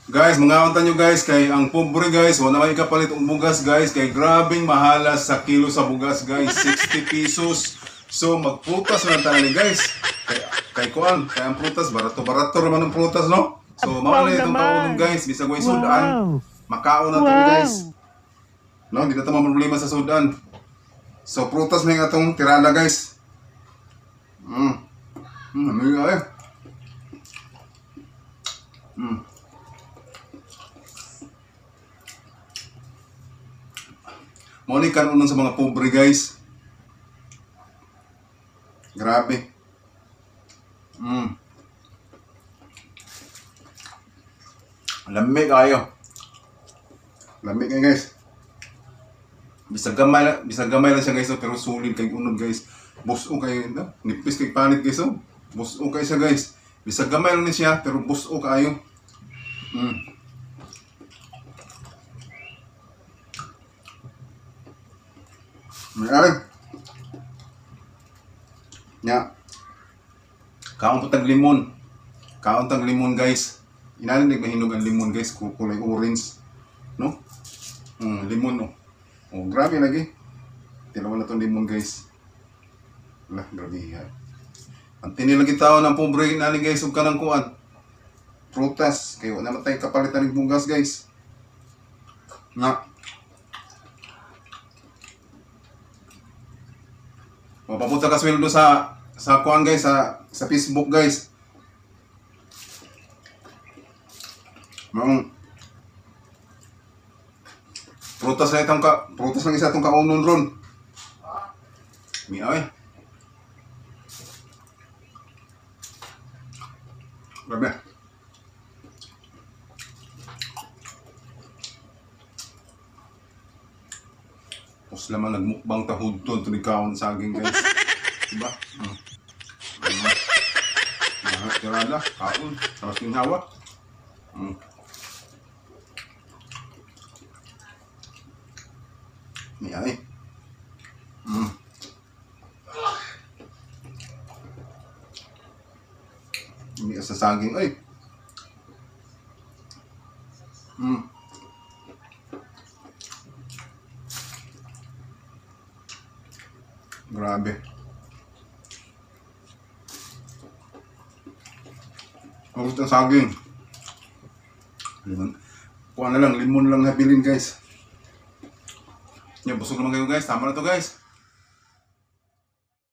Guys, mga unta nyo guys, kay ang pobre guys, wala may kapalit ang bugas guys, kay grabing mahalas sa kilo sa bugas guys, 60 pesos. So magprutas na tayo guys. Kay kuan, kay ang prutas, barato-barato naman ang prutas no? So mawala itong taon guys, bisag way sudan, makaon na to guys. No, di na ito problema sa sudan. So prutas na yung atong tirada guys. Amigo eh. Muni kanon sa mga pobre guys. Grabe. Lamig kayo. Lamig kayo guys. Bisag gamay lang siya guys, pero sulit kay unod guys. Buso kayo na. Nipis kay panit guys. Buso kayo siya guys. Bisag gamay lang siya, pero buso kayo. Ay. Nya. Kaon tag limon. Kaon tag limon guys. Inanin mahinog ang limon guys, kulay orange. No? Limon no. Oh, grabe lagi. Tilawan na tong limon guys. Wala, grabe ha. Ang tinilang tao ng pobre inani guys, ug kanang kuan. Prutas, kayo na matay kapalitan ng bugas guys. Nga. Mapapunta ka sweldo sa kuan guys, sa Facebook guys. Prutas lang isa itong kaunon ron. Miyaw eh. Grabe. Tapos naman nagmukbang tahudtod tunig kaon sa saging guys. Diba? Tirada, kaon, sarap yung hawa. Miyaw eh. Hindi ka sa saging ay. Grabe. Ang gusto ng saging. Limon. Kuha na lang, limon lang nabilin guys. Yan, busog naman kayo guys. Tama na to guys.